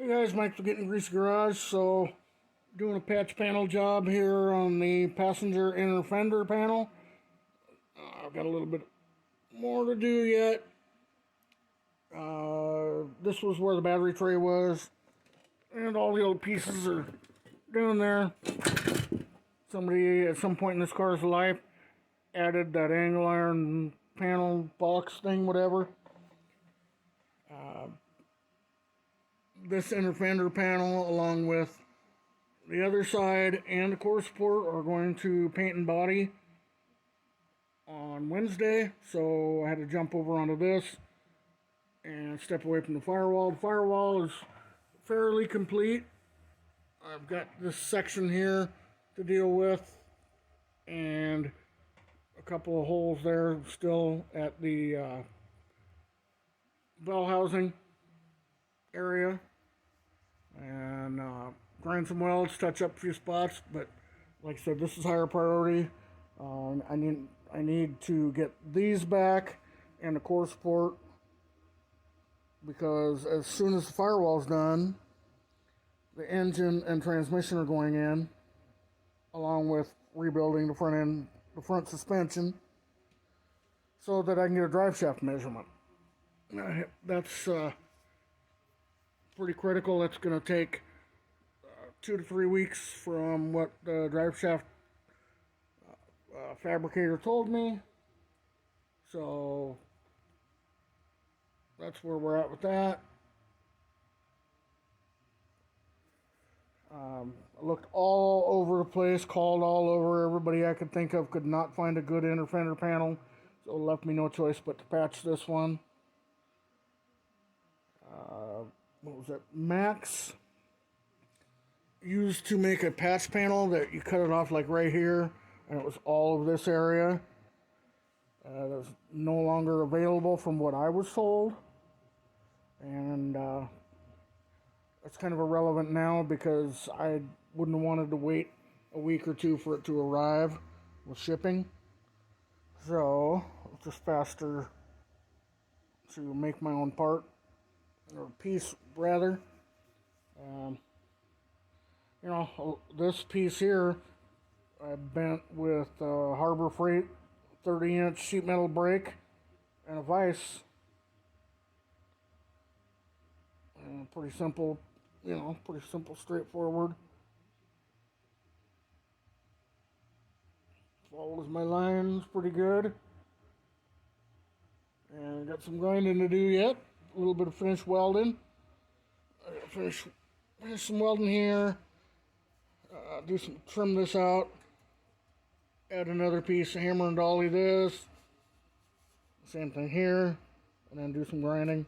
Hey guys, Mike for Gettin Greasy Garage. So, doing a patch panel job here on the passenger inner fender panel. I've got a little bit more to do yet. This was where the battery tray was, and all the old pieces are down there. Somebody at some point in this car's life added that angle iron panel box thing, whatever. This inner fender panel, along with the other side and the core support, are going to paint and body on Wednesday. So I had to jump over onto this and step away from the firewall. The firewall is fairly complete. I've got this section here to deal with and a couple of holes there still at the bell housing area, and grind some welds, touch up a few spots. But like I said, this is higher priority. I need to get these back and the core support, because as soon as the firewall's done, the engine and transmission are going in, along with rebuilding the front end, the front suspension, so that I can get a drive shaft measurement. That's pretty critical. That's going to take 2 to 3 weeks from what the drive shaft fabricator told me. So that's where we're at with that. I looked all over the place, called all over. Everybody I could think of could not find a good inner fender panel, so it left me no choice but to patch this one. What was it? Max used to make a patch panel that you cut it off like right here, and it was all of this area. That's no longer available from what I was told, and it's kind of irrelevant now because I wouldn't have wanted to wait a week or two for it to arrive with shipping. So it's just faster to make my own part, or piece rather. This piece here I bent with Harbor Freight 30-inch sheet metal brake and a vise. Pretty simple, pretty simple, straightforward. Follows my lines pretty good. And got some grinding to do yet. A little bit of finish welding. I gotta finish some welding here. Trim this out. Add another piece, hammer and dolly this. Same thing here. And then do some grinding.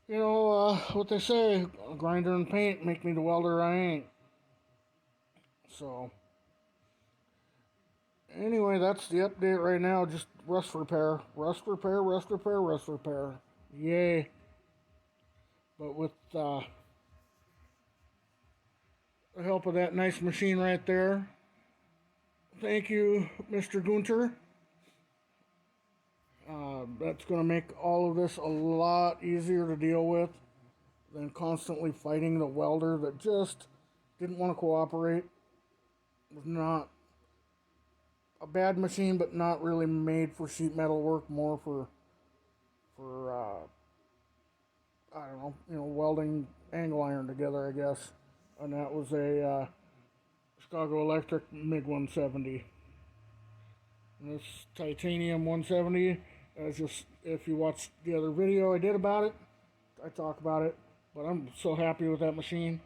What they say, grinder and paint make me the welder I ain't. So, anyway, that's the update right now. Just rust repair. Rust repair, rust repair, rust repair. Yay. But with the help of that nice machine right there, thank you, Mr. Gunter. That's going to make all of this a lot easier to deal with than constantly fighting the welder that just didn't want to cooperate. It was not a bad machine, but not really made for sheet metal work, more for I don't know, welding angle iron together, I guess. And that was a Chicago Electric MiG 170. And this titanium 170, as just, if you watch the other video I did about it, I talk about it. But I'm so happy with that machine.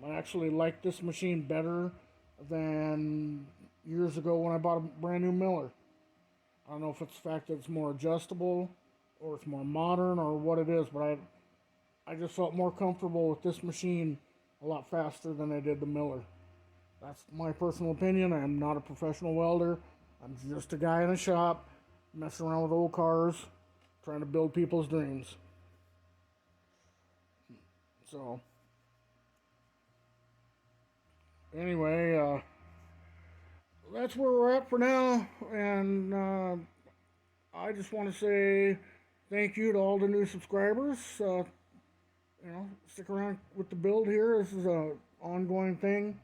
I actually like this machine better than years ago when I bought a brand new Miller. I don't know if it's the fact that it's more adjustable, or it's more modern, or what it is, but I just felt more comfortable with this machine a lot faster than I did the Miller. That's my personal opinion. I am not a professional welder. I'm just a guy in a shop messing around with old cars, trying to build people's dreams. So, anyway, that's where we're at for now, and I just want to say thank you to all the new subscribers. stick around with the build here. This is a ongoing thing,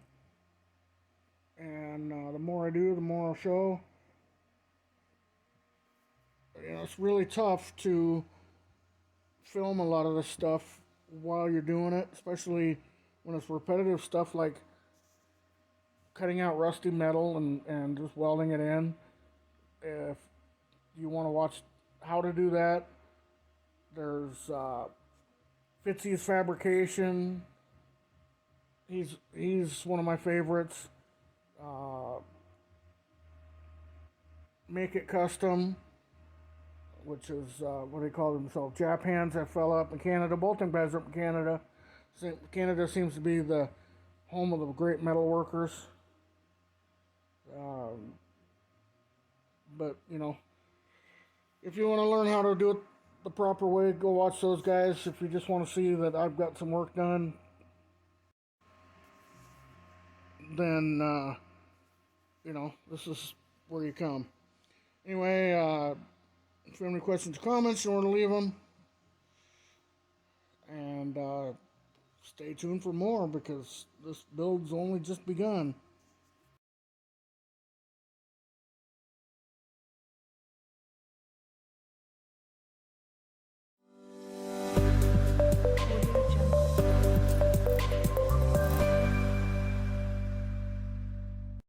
and the more I do, the more I'll show. It's really tough to film a lot of this stuff while you're doing it, especially when it's repetitive stuff like cutting out rusty metal and just welding it in. If you want to watch how to do that, there's Fitzy's Fabrication. He's one of my favorites. Uh, Make It Custom, which is what they call themselves, Jap Hands that fell up in Canada. Bolting guys are up in Canada. Canada seems to be the home of the great metal workers. But if you want to learn how to do it the proper way, go watch those guys. If you just want to see that I've got some work done, then this is where you come. Anyway, if you have any questions or comments, you want to leave them, and stay tuned for more because this build's only just begun.